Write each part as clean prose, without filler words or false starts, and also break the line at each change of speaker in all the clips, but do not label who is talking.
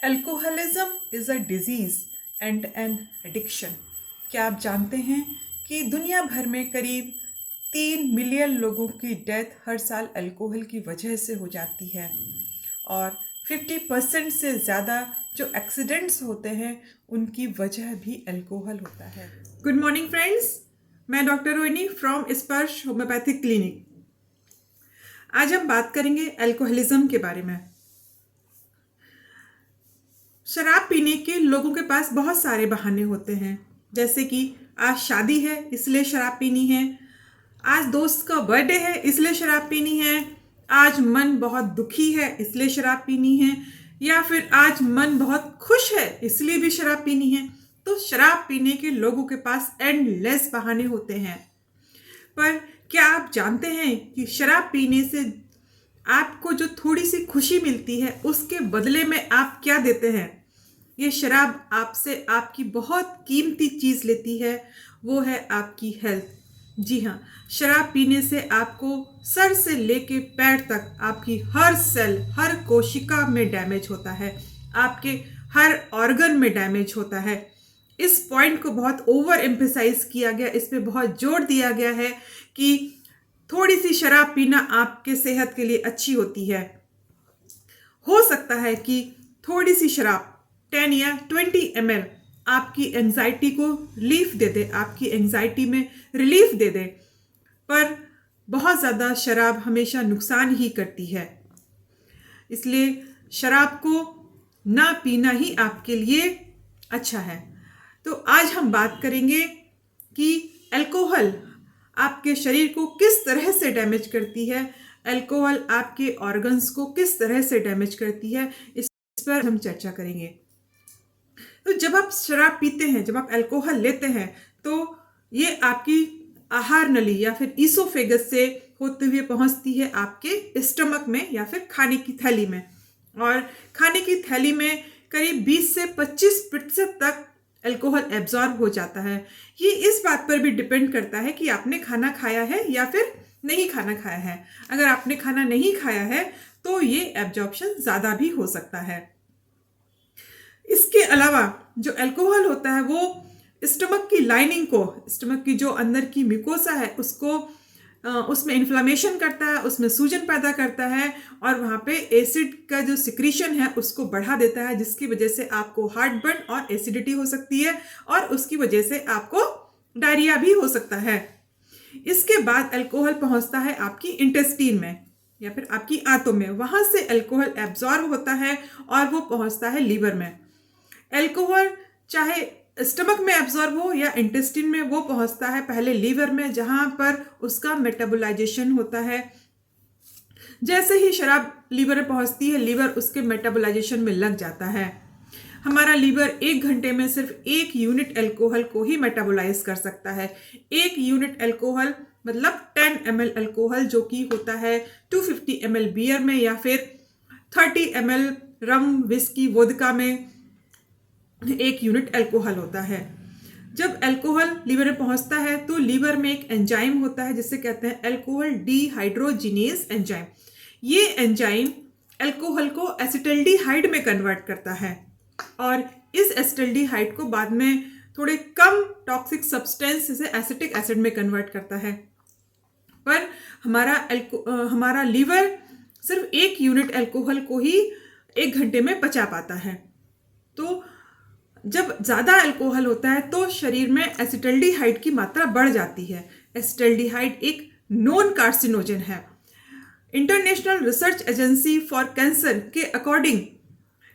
Alcoholism is a disease and an addiction. क्या आप जानते हैं कि दुनिया भर में करीब 3 मिलियन लोगों की डेथ हर साल अल्कोहल की वजह से हो जाती है और 50% से ज़्यादा जो एक्सीडेंट्स होते हैं उनकी वजह भी अल्कोहल होता है। गुड मॉर्निंग फ्रेंड्स, मैं डॉक्टर रोहिणी फ्रॉम स्पर्श होम्योपैथिक क्लिनिक। आज हम बात करेंगे अल्कोहलिज्म के बारे में। शराब पीने के लोगों के पास बहुत सारे बहाने होते हैं, जैसे कि आज शादी है इसलिए शराब पीनी है, आज दोस्त का बर्थडे है इसलिए शराब पीनी है, आज मन बहुत दुखी है इसलिए शराब पीनी है, या फिर आज मन बहुत खुश है इसलिए भी शराब पीनी है। तो शराब पीने के लोगों के पास एंडलेस बहाने होते हैं। पर क्या आप जानते हैं कि शराब पीने से आपको जो थोड़ी सी खुशी मिलती है उसके बदले में आप क्या देते हैं? ये शराब आपसे आपकी बहुत कीमती चीज़ लेती है, वो है आपकी हेल्थ। जी हाँ, शराब पीने से आपको सर से लेके पैर तक आपकी हर सेल, हर कोशिका में डैमेज होता है, आपके हर ऑर्गन में डैमेज होता है। इस पॉइंट को बहुत ओवर एम्फेसाइज किया गया, इस पे बहुत जोर दिया गया है कि थोड़ी सी शराब पीना आपके सेहत के लिए अच्छी होती है। हो सकता है कि थोड़ी सी शराब 10 या 20 ml आपकी एंजाइटी को रिलीफ दे दे, आपकी एंजाइटी में रिलीफ दे दे, पर बहुत ज़्यादा शराब हमेशा नुकसान ही करती है। इसलिए शराब को ना पीना ही आपके लिए अच्छा है। तो आज हम बात करेंगे कि अल्कोहल आपके शरीर को किस तरह से डैमेज करती है, अल्कोहल आपके ऑर्गन्स को किस तरह से डैमेज करती है, इस पर हम चर्चा करेंगे। तो जब आप शराब पीते हैं, जब आप अल्कोहल लेते हैं, तो ये आपकी आहार नली या फिर ईसोफेगस से होते हुए पहुंचती है आपके स्टमक में या फिर खाने की थैली में, और खाने की थैली में करीब 20 से 25% तक अल्कोहल एब्जॉर्ब हो जाता है। ये इस बात पर भी डिपेंड करता है कि आपने खाना खाया है या फिर नहीं खाना खाया है। अगर आपने खाना नहीं खाया है तो ये एब्जॉर्प्शन ज़्यादा भी हो सकता है। इसके अलावा जो अल्कोहल होता है वो स्टमक की लाइनिंग को, स्टमक की जो अंदर की म्यूकोसा है उसको उसमें इन्फ्लामेशन करता है, उसमें सूजन पैदा करता है, और वहाँ पे एसिड का जो सिक्रीशन है उसको बढ़ा देता है, जिसकी वजह से आपको हार्टबर्न और एसिडिटी हो सकती है और उसकी वजह से आपको डायरिया भी हो सकता है। इसके बाद अल्कोहल पहुँचता है आपकी इंटेस्टीन में या फिर आपकी आंतों में, वहाँ से अल्कोहल एब्जॉर्ब होता है और वो पहुँचता है लीवर में। अल्कोहल चाहे स्टमक में एब्जॉर्ब हो या इंटेस्टिन में, वो पहुंचता है पहले लीवर में, जहां पर उसका मेटाबोलाइजेशन होता है। जैसे ही शराब लीवर में पहुंचती है, लीवर उसके मेटाबोलाइजेशन में लग जाता है। हमारा लीवर 1 घंटे में सिर्फ 1 यूनिट अल्कोहल को ही मेटाबोलाइज कर सकता है। 1 यूनिट अल्कोहल मतलब 10 ml अल्कोहल, जो कि होता है 250 ml बियर में या फिर 30 ml रम, विस्की, वोदका में 1 यूनिट अल्कोहल होता है। जब अल्कोहल लीवर में पहुंचता है तो लीवर में एक एंजाइम होता है जिसे कहते हैं अल्कोहल डिहाइड्रोजिनेज एंजाइम। ये एंजाइम अल्कोहल को एसिटल्डिहाइड में कन्वर्ट करता है और इस एसिटल्डिहाइड को बाद में थोड़े कम टॉक्सिक सब्सटेंस जैसे एसिटिक एसिड में कन्वर्ट करता है। पर हमारा लीवर सिर्फ 1 यूनिट अल्कोहल को ही 1 घंटे में पचा पाता है। तो जब ज़्यादा अल्कोहल होता है तो शरीर में एसिटल्डिहाइड की मात्रा बढ़ जाती है। एसिटल्डिहाइड एक नॉन कार्सिनोजन है। International research agency for cancer के अकॉर्डिंग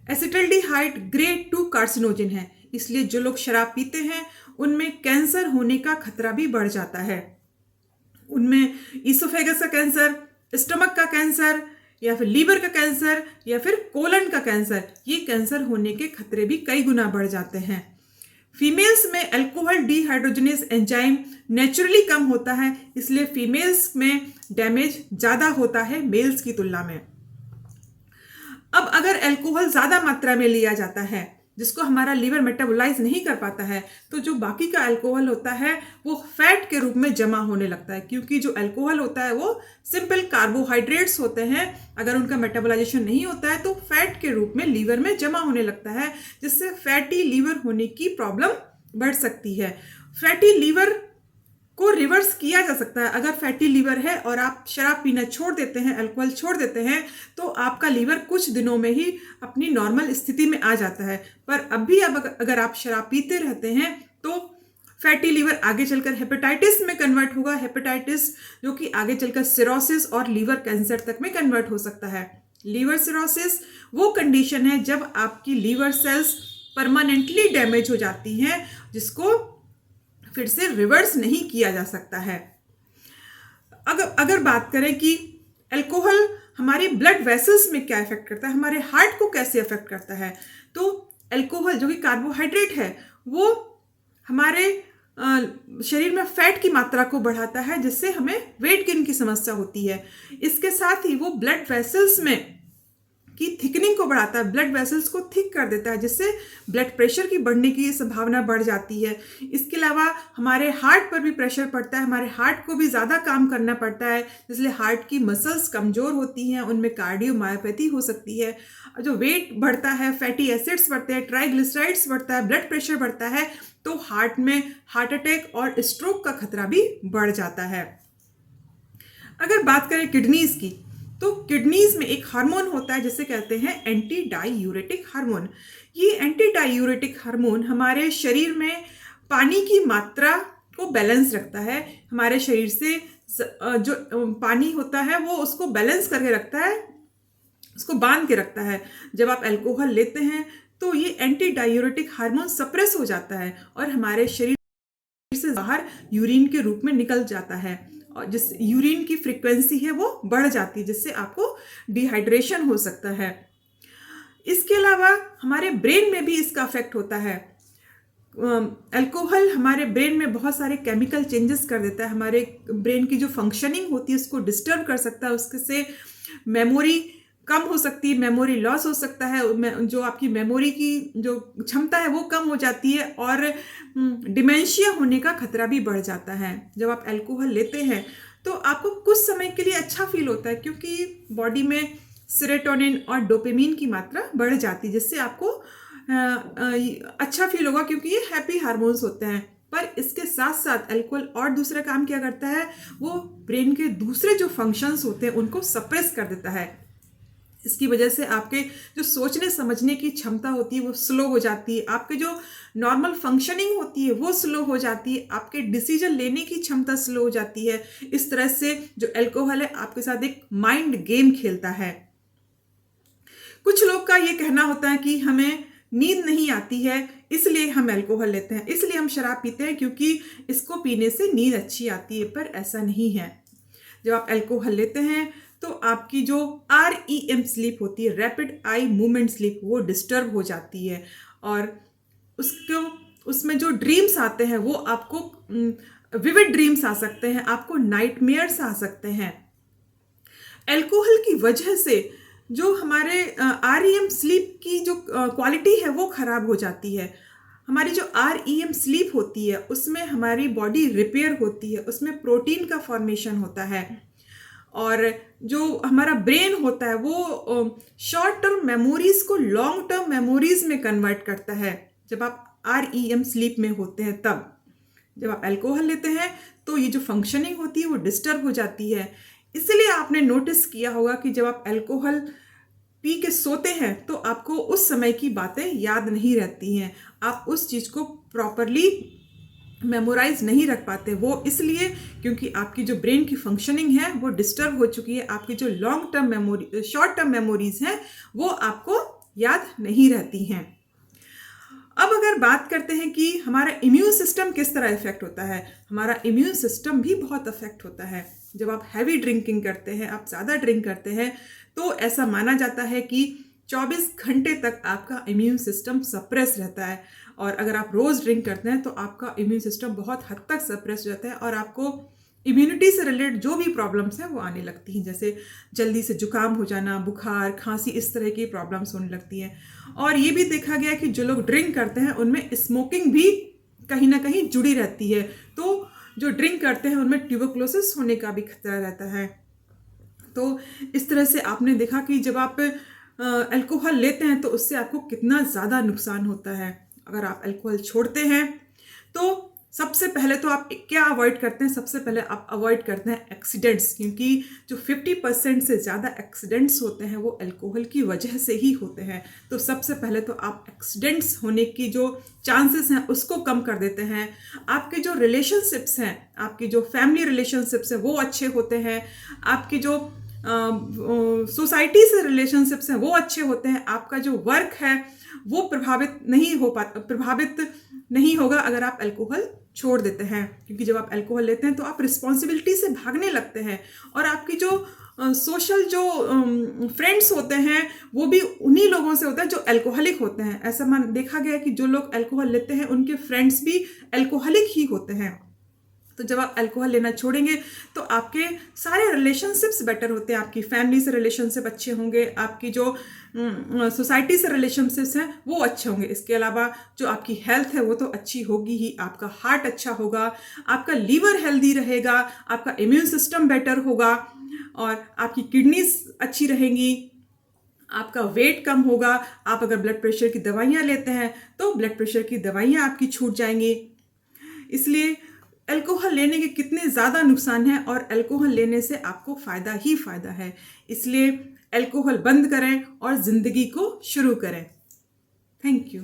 एसिटल्डिहाइड ग्रेड 2 कार्सिनोजन है। इसलिए जो लोग शराब पीते हैं उनमें कैंसर होने का खतरा भी बढ़ जाता है। उनमें ईसोफेगस का कैंसर, स्टमक का कैंसर या फिर लीवर का कैंसर या फिर कोलन का कैंसर, ये कैंसर होने के खतरे भी कई गुना बढ़ जाते हैं। फीमेल्स में अल्कोहल डिहाइड्रोजिनेज एंजाइम नेचुरली कम होता है, इसलिए फीमेल्स में डैमेज ज़्यादा होता है मेल्स की तुलना में। अब अगर अल्कोहल ज़्यादा मात्रा में लिया जाता है जिसको हमारा लीवर मेटाबोलाइज नहीं कर पाता है, तो जो बाकी का अल्कोहल होता है वो फैट के रूप में जमा होने लगता है, क्योंकि जो अल्कोहल होता है वो सिंपल कार्बोहाइड्रेट्स होते हैं। अगर उनका मेटाबोलाइजेशन नहीं होता है तो फैट के रूप में लीवर में जमा होने लगता है, जिससे फैटी लीवर होने की प्रॉब्लम बढ़ सकती है। फैटी लीवर को रिवर्स किया जा सकता है। अगर फैटी लीवर है और आप शराब पीना छोड़ देते हैं, अल्कोहल छोड़ देते हैं, तो आपका लीवर कुछ दिनों में ही अपनी नॉर्मल स्थिति में आ जाता है। पर अब भी अब अगर आप शराब पीते रहते हैं तो फैटी लीवर आगे चलकर हेपेटाइटिस में कन्वर्ट होगा, हेपेटाइटिस जो कि आगे चलकर सिरोसिस और लीवर कैंसर तक में कन्वर्ट हो सकता है। लीवर सिरोसिस वो कंडीशन है जब आपकी लीवर सेल्स परमानेंटली डैमेज हो जाती हैं, जिसको फिर से रिवर्स नहीं किया जा सकता है। अगर बात करें कि अल्कोहल हमारी ब्लड वेसल्स में क्या इफेक्ट करता है, हमारे हार्ट को कैसे इफेक्ट करता है, तो अल्कोहल जो कि कार्बोहाइड्रेट है वो हमारे शरीर में फैट की मात्रा को बढ़ाता है, जिससे हमें वेट गेन की समस्या होती है। इसके साथ ही वो ब्लड वेसल्स में की थिकनिंग को बढ़ाता है, ब्लड वेसल्स को थिक कर देता है, जिससे ब्लड प्रेशर की बढ़ने की संभावना बढ़ जाती है। इसके अलावा हमारे हार्ट पर भी प्रेशर पड़ता है, हमारे हार्ट को भी ज़्यादा काम करना पड़ता है, इसलिए हार्ट की मसल्स कमज़ोर होती हैं, उनमें कार्डियोमायोपैथी हो सकती है। जो वेट बढ़ता है, फैटी एसिड्स बढ़ते हैं, ट्राइग्लिसराइड्स बढ़ता है, ब्लड प्रेशर बढ़ता है, तो हार्ट में हार्ट अटैक और स्ट्रोक का खतरा भी बढ़ जाता है। अगर बात करें किडनीज की, तो किडनीज में एक हार्मोन होता है जिसे कहते हैं एंटी डाईयूरेटिक हार्मोन। ये एंटी डाईयूरेटिक हार्मोन हमारे शरीर में पानी की मात्रा को बैलेंस रखता है। हमारे शरीर से जो पानी होता है वो उसको बैलेंस करके रखता है, उसको बांध के रखता है। जब आप अल्कोहल लेते हैं तो ये एंटी डायूरेटिक हार्मोन सप्रेस हो जाता है और हमारे शरीर से बाहर यूरिन के रूप में निकल जाता है, और जिस यूरिन की फ्रीक्वेंसी है वो बढ़ जाती है, जिससे आपको डिहाइड्रेशन हो सकता है। इसके अलावा हमारे ब्रेन में भी इसका इफेक्ट होता है। अल्कोहल हमारे ब्रेन में बहुत सारे केमिकल चेंजेस कर देता है, हमारे ब्रेन की जो फंक्शनिंग होती है उसको डिस्टर्ब कर सकता है, उससे मेमोरी कम हो सकती है, मेमोरी लॉस हो सकता है, जो आपकी मेमोरी की जो क्षमता है वो कम हो जाती है और डिमेंशिया होने का खतरा भी बढ़ जाता है। जब आप अल्कोहल लेते हैं तो आपको कुछ समय के लिए अच्छा फील होता है, क्योंकि बॉडी में सेरोटोनिन और डोपामिन की मात्रा बढ़ जाती है, जिससे आपको अच्छा फील होगा, क्योंकि ये हैप्पी हार्मोन्स होते हैं। पर इसके साथ साथ अल्कोहल और दूसरा काम क्या करता है, वो ब्रेन के दूसरे जो फंक्शंस होते हैं उनको सप्रेस कर देता है। इसकी वजह से आपके जो सोचने समझने की क्षमता होती है वो स्लो हो जाती है, आपके जो नॉर्मल फंक्शनिंग होती है वो स्लो हो जाती है, आपके डिसीजन लेने की क्षमता स्लो हो जाती है। इस तरह से जो अल्कोहल है आपके साथ एक माइंड गेम खेलता है। कुछ लोग का ये कहना होता है कि हमें नींद नहीं आती है इसलिए हम अल्कोहल लेते हैं, इसलिए हम शराब पीते हैं क्योंकि इसको पीने से नींद अच्छी आती है, पर ऐसा नहीं है। जब आप अल्कोहल लेते हैं तो आपकी जो REM स्लीप होती है, रैपिड आई मूवमेंट स्लीप, वो डिस्टर्ब हो जाती है और उसमें जो ड्रीम्स आते हैं वो आपको विविड ड्रीम्स आ सकते हैं, आपको नाइटमेयर्स आ सकते हैं। अल्कोहल की वजह से जो हमारे REM स्लीप की जो क्वालिटी है वो खराब हो जाती है। हमारी जो REM स्लीप होती है उसमें हमारी बॉडी रिपेयर होती है, उसमें प्रोटीन का फॉर्मेशन होता है और जो हमारा ब्रेन होता है वो शॉर्ट टर्म मेमोरीज को लॉन्ग टर्म मेमोरीज में कन्वर्ट करता है। जब आप REM स्लीप में होते हैं तब, जब आप अल्कोहल लेते हैं तो ये जो फंक्शनिंग होती है वो डिस्टर्ब हो जाती है। इसलिए आपने नोटिस किया होगा कि जब आप अल्कोहल पी के सोते हैं तो आपको उस समय की बातें याद नहीं रहती हैं, आप उस चीज़ को प्रॉपरली मेमोराइज नहीं रख पाते। वो इसलिए क्योंकि आपकी जो ब्रेन की फंक्शनिंग है वो डिस्टर्ब हो चुकी है, आपकी जो long term memory short term memories हैं वो आपको याद नहीं रहती हैं। अब अगर बात करते हैं कि हमारा इम्यून सिस्टम किस तरह इफेक्ट होता है, हमारा इम्यून सिस्टम भी बहुत अफेक्ट होता है। जब आप हैवी ड्रिंकिंग करते हैं, आप ज़्यादा ड्रिंक करते हैं, तो ऐसा माना जाता है कि 24 घंटे तक आपका इम्यून सिस्टम सप्रेस रहता है, और अगर आप रोज़ ड्रिंक करते हैं तो आपका इम्यून सिस्टम बहुत हद तक सप्रेस रहता है और आपको इम्यूनिटी से रिलेटेड जो भी प्रॉब्लम्स हैं वो आने लगती हैं, जैसे जल्दी से जुकाम हो जाना, बुखार, खांसी, इस तरह की प्रॉब्लम्स होने लगती हैं। और ये भी देखा गया कि जो लोग ड्रिंक करते हैं उनमें स्मोकिंग भी कहीं ना कहीं जुड़ी रहती है, तो जो ड्रिंक करते हैं उनमें ट्यूबरकुलोसिस होने का भी खतरा रहता है। तो इस तरह से आपने देखा कि जब आप अल्कोहल लेते हैं तो उससे आपको कितना ज़्यादा नुकसान होता है। अगर आप अल्कोहल छोड़ते हैं तो सबसे पहले तो आप क्या अवॉइड करते हैं, सबसे पहले आप अवॉइड करते हैं एक्सीडेंट्स, क्योंकि जो 50% से ज़्यादा एक्सीडेंट्स होते हैं वो अल्कोहल की वजह से ही होते हैं। तो सबसे पहले तो आप एक्सीडेंट्स होने की जो चांसेस हैं उसको कम कर देते हैं। आपके जो रिलेशनशिप्स हैं, आपकी जो फैमिली रिलेशनशिप्स हैं वो अच्छे होते हैं, आपकी जो सोसाइटी से रिलेशनशिप्स हैं वो अच्छे होते हैं, आपका जो वर्क है वो प्रभावित नहीं होगा अगर आप अल्कोहल छोड़ देते हैं। क्योंकि जब आप अल्कोहल लेते हैं तो आप रिस्पॉन्सिबिलिटी से भागने लगते हैं, और आपकी जो सोशल जो फ्रेंड्स होते हैं वो भी उन्हीं लोगों से होता है जो अल्कोहलिक होते हैं। ऐसा देखा गया है कि जो लोग अल्कोहल लेते हैं उनके फ्रेंड्स भी अल्कोहलिक ही होते हैं। तो जब आप अल्कोहल लेना छोड़ेंगे तो आपके सारे रिलेशनशिप्स बेटर होते हैं, आपकी फैमिली से रिलेशनशिप अच्छे होंगे, आपकी जो सोसाइटी से रिलेशनशिप्स हैं वो अच्छे होंगे। इसके अलावा जो आपकी हेल्थ है वो तो अच्छी होगी ही, आपका हार्ट अच्छा होगा, आपका लीवर हेल्दी रहेगा, आपका इम्यून सिस्टम बेटर होगा, और आपकी किडनीज अच्छी रहेंगी, आपका वेट कम होगा। आप अगर ब्लड प्रेशर की दवाइयाँ लेते हैं तो ब्लड प्रेशर की दवाइयाँ आपकी छूट जाएंगी। इसलिए अल्कोहल लेने के कितने ज़्यादा नुकसान हैं, और अल्कोहल लेने से आपको फ़ायदा ही फ़ायदा है। इसलिए अल्कोहल बंद करें और ज़िंदगी को शुरू करें। Thank you.